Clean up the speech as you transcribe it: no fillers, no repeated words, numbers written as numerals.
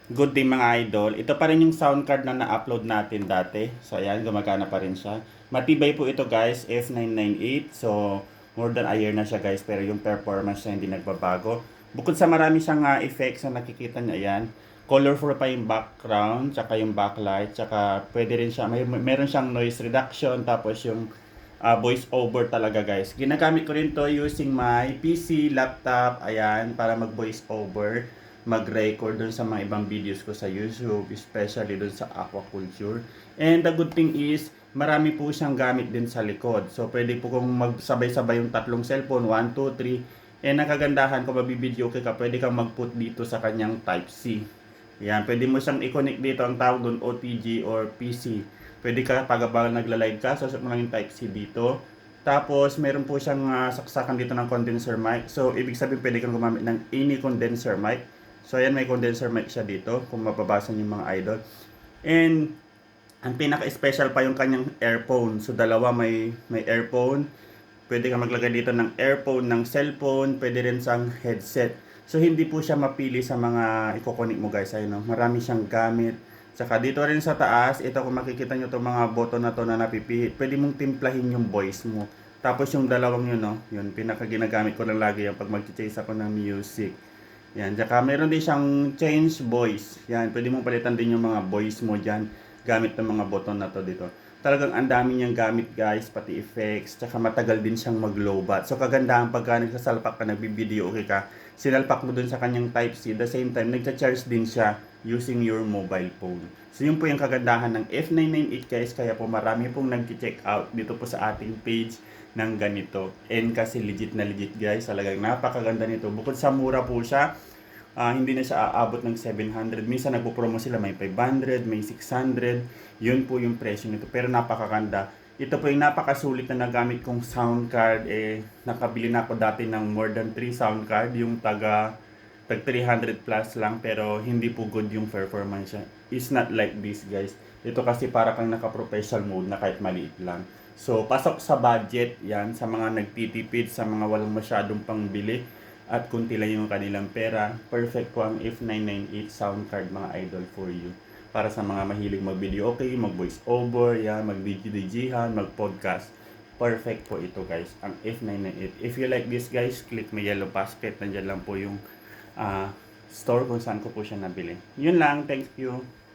Good day mga idol. Ito pa rin yung sound card na na-upload natin dati. So ayan, gumagana pa rin siya. Matibay po ito guys, F998. So more than a year na siya guys, pero yung performance niya hindi nagbabago. Bukod sa marami siyang effects na nakikita niya yan, colorful pa yung background, tsaka yung backlight, tsaka pwede rin siya, meron siyang noise reduction, tapos yung voice over talaga guys. Ginagamit ko rin to using my PC, laptop, ayan, para mag voice over, mag-record dun sa mga ibang videos ko sa YouTube, especially dun sa aquaculture. And the good thing is, marami po siyang gamit din sa likod. So, pwede po kong magsabay-sabay yung tatlong cellphone, 1, 2, 3. And nakagandahan, kung mabibideo ka, pwede kang mag-put dito sa kanyang Type-C. Yan, pwede mo siyang i-connect dito, ang tawag doon OTG or PC. Pwede ka pag nagla-live ka, susot mo lang yung Type-C dito. Tapos, meron po siyang saksakan dito ng condenser mic. So, ibig sabihin pwede kang gumamit ng any condenser mic. So, ayan, may condenser mic siya dito, kung mababasa niyo mga idol. And, ang pinaka-special pa yung kanyang earphone. So, dalawa may earphone. Pwede ka maglagay dito ng earphone, ng cellphone, pwede rin sang headset. So, hindi po siya mapili sa mga ikokonik mo guys. Ayun, no? Marami siyang gamit. Saka dito rin sa taas, ito kung makikita nyo itong mga button na to na napipihit, pwede mong timplahin yung voice mo. Tapos yung dalawang yun, no? Yun, pinaka ginagamit ko lang lagi yan pag mag-chase ako ng music. Yan, saka meron din siyang change voice. Yan, pwede mong palitan din yung mga voice mo dyan gamit ng mga button na to dito. Talagang ang dami niyang gamit guys, pati effects, tsaka matagal din siyang mag-lowbat. So kagandahan pagka nagsasalpak ka, nagbibideo okay ka, sinalpak mo dun sa kanyang Type-C, the same time, nagcha-charge din siya using your mobile phone. So yun po yung kagandahan ng F998 guys, kaya po marami pong nag-check out dito po sa ating page ng ganito. And kasi legit na legit guys, talagang napakaganda nito. Bukod sa mura po siya, hindi na siya aabot ng 700. Minsan nagpo-promo sila, may 500, may 600. Yun po yung presyo nito. Pero napakaganda. Ito po yung napakasulit na nagamit kong sound card. Nakabili na ako dati ng more than 3 sound card. Yung tag 300 plus lang. Pero hindi po good yung performance niya. It's not like this guys. Ito kasi para kang naka-professional mode na kahit maliit lang. So, pasok sa budget yan sa mga nagtitipid, sa mga walang masyadong pangbili at kunti lang yung kanilang pera. Perfect po ang F998 sound card mga idol for you. Para sa mga mahilig mag-video okay, mag-voice over, yan, mag-DJ-DJhan, mag-podcast. Perfect po ito guys, ang F998. If you like this guys, click my yellow basket. Nandiyan lang po yung store kung saan ko po siya nabili. Yun lang, thank you.